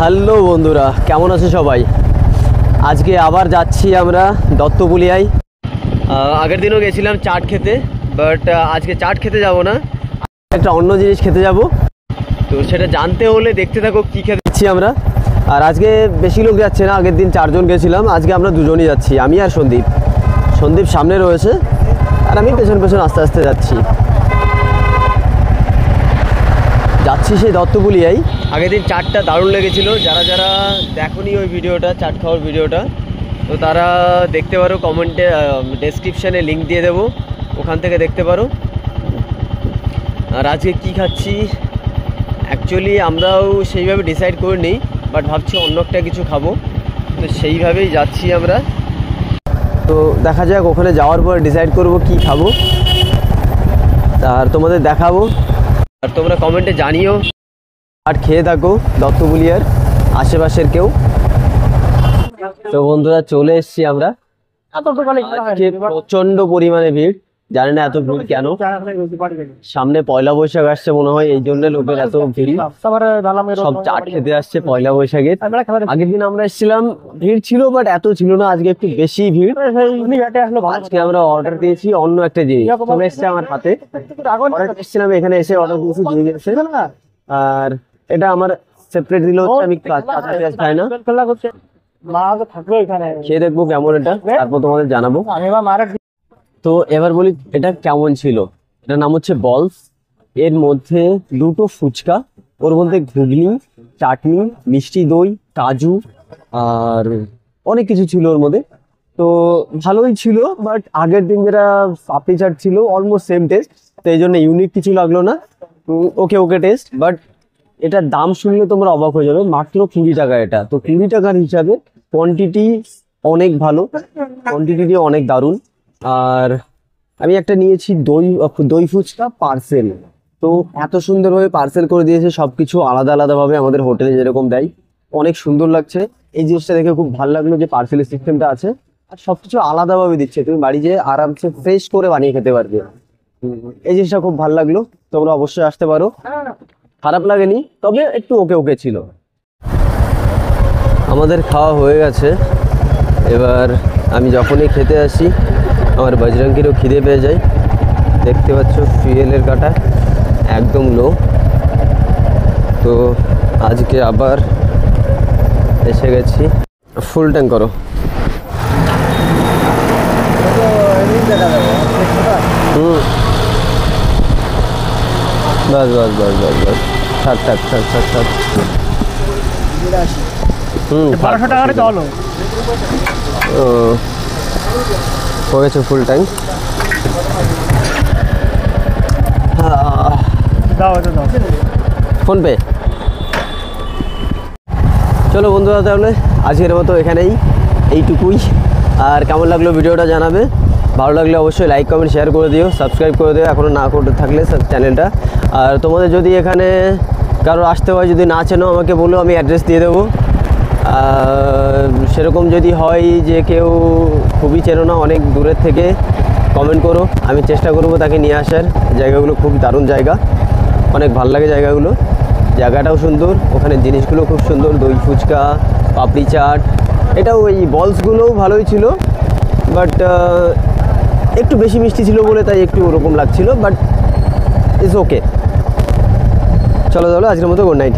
Hello বন্ধুরা, কেমন আছে সবাই? আজকে আবার যাচ্ছি আমরা দত্তপুলিয়ায়। আগের দিনও গেছিলাম চাট খেতে, বাট আজকে চাট খেতে যাব না, একটা অন্য জিনিস খেতে যাব। তো সেটা জানতে হলে দেখতে থাকো কী খেতে যাচ্ছি আমরা। আর আজকে বেশি লোক যাচ্ছে না, আগের দিন 4 জন গেছিলাম, আজকে আমরা 2 জনই যাচ্ছি, আমি আর সন্দীপ সামনে রয়েছে আর আমি পেছন আস্তে আস্তে যাচ্ছি সেই দত্তপুলিয়ায়। আগের দিন চাটটা দারুণ লেগেছিলো। যারা দেখোনি ওই ভিডিওটা, চাট খাওয়ার ভিডিওটা, তো তারা দেখতে পারো, কমেন্টে ডেসক্রিপশানে লিঙ্ক দিয়ে দেবো, ওখান থেকে দেখতে পারো। আর আজকে কী খাচ্ছি অ্যাকচুয়ালি আমরাও সেইভাবে ডিসাইড করে নিই, বাট ভাবছি অন্য একটা কিছু খাবো, তো সেইভাবেই যাচ্ছি আমরা। তো দেখা যাক, ওখানে যাওয়ার পর ডিসাইড করব কি খাবো আর তোমাদের দেখাবো। আর তোমরা কমেন্টে জানিও আর খেয়ে থাকো দত্তপুলিয়ার আশেপাশের কেউ। তো বন্ধুরা চলে এসেছি আমরা, প্রচন্ড পরিমাণে ভিড়, জানি না এত ভিড় কেন। সামনে পয়লা বৈশাখ আসছে মনে হয়, এই জন্য লোকের এত ভিড়, সব চাট খেতে আসছে পয়লা বৈশাখের। আগের দিন আমরা এসেছিলাম, ভিড় ছিল বাট এত ছিল না, আজকে একটু বেশি ভিড়। আজকে আমরা অর্ডার দিয়েছি অন্য একটা জিনিস, চলে এসছে আমার হাতে। এসেছিলাম এখানে এসে অর্ডার দিয়েছি, দিয়ে গেছে। আর এটা আমার সেপারেট দিল, আমি কাঁচা পেঁয়াজ খাই না, খেয়ে দেখবো কেমন এটা, তারপর তোমাদের জানাবো। তো এবার বলি এটা কেমন ছিল। এটার নাম হচ্ছে বলস, এর মধ্যে 2টো ফুচকা, ওর মধ্যে ঘুগনি, চাটনি, মিষ্টি দই, কাজু আর অনেক কিছু ছিল ওর মধ্যে। তো ভালোই ছিল, বাট আগের দিন যেটা পাপড়ি চাট ছিল অলমোস্ট সেম টেস্ট, তো এই জন্য ইউনিক কিছু লাগলো না। ওকে টেস্ট, বাট এটার দাম শুনলে তোমরা অবাক হয়ে যাবে, মাত্র 20 টাকা এটা। তো 20 টাকার হিসাবে কোয়ান্টিটি অনেক ভালো, কোয়ান্টিটি অনেক দারুণ। আর আমি একটা নিয়েছি দই ফুচকা পার্সেল, তো এত সুন্দরভাবে পার্সেল করে দিয়েছে, সবকিছু আলাদাভাবে আমাদের হোটেলে যেরকম দেয়, অনেক সুন্দর লাগছে। এই জিনিসটা দেখে খুব ভালো লাগলো যে পার্সেলের সিস্টেমটা আছে, আর সবকিছু আলাদাভাবে দিচ্ছে, তুমি বাড়ি যেয়ে আরামসে ফ্রেশ করে বানিয়ে খেতে পারবে। এই জিনিসটা খুব ভালো লাগলো, তোমরা অবশ্যই আসতে পারো, খারাপ লাগেনি, তবে একটু ওকে ছিল। আমাদের খাওয়া হয়ে গেছে, এবার আমি যখনই খেতে আসি আমার বজরঙ্গিরও খিদে পেয়ে যায়। দেখতে পাচ্ছ ফুয়েলের কাটা একদম লো, তো আজকে আবার এসে গেছি। ফুল ট্যাঙ্ক করো। বাস থাক। 1200 টাকা চলো। হয়ে গেছে ফুল ট্যাঙ্ক। ফোনপে। চলো বন্ধুরা, তাহলে আজকের মতো এখানেই, এইটুকুই। আর কেমন লাগলো ভিডিওটা জানাবে, ভালো লাগলে অবশ্যই লাইক কমেন্ট শেয়ার করে দিও, সাবস্ক্রাইব করে দিও এখনও না করে থাকলে চ্যানেলটা। আর তোমাদের যদি এখানে কারো আসতে হয়, যদি না চেনো আমাকে বলো, আমি অ্যাড্রেস দিয়ে দেবো। সেরকম যদি হয় যে কেউ খুবই চেনো না, অনেক দূরের থেকে, কমেন্ট করো, আমি চেষ্টা করব তাকে নিয়ে আসার। জায়গাগুলো খুব দারুণ জায়গা, অনেক ভালো লাগে জায়গাগুলো, জায়গাটাও সুন্দর, ওখানে জিনিসগুলো খুব সুন্দর, দই ফুচকা, পাপড়ি চাট, এটাও ওই বলসগুলোও ভালোই ছিল, বাট একটু বেশি মিষ্টি ছিল বলে তাই একটু ওরকম লাগছিল, বাট ইটস ওকে। চলো আজকের মতো গুড নাইট।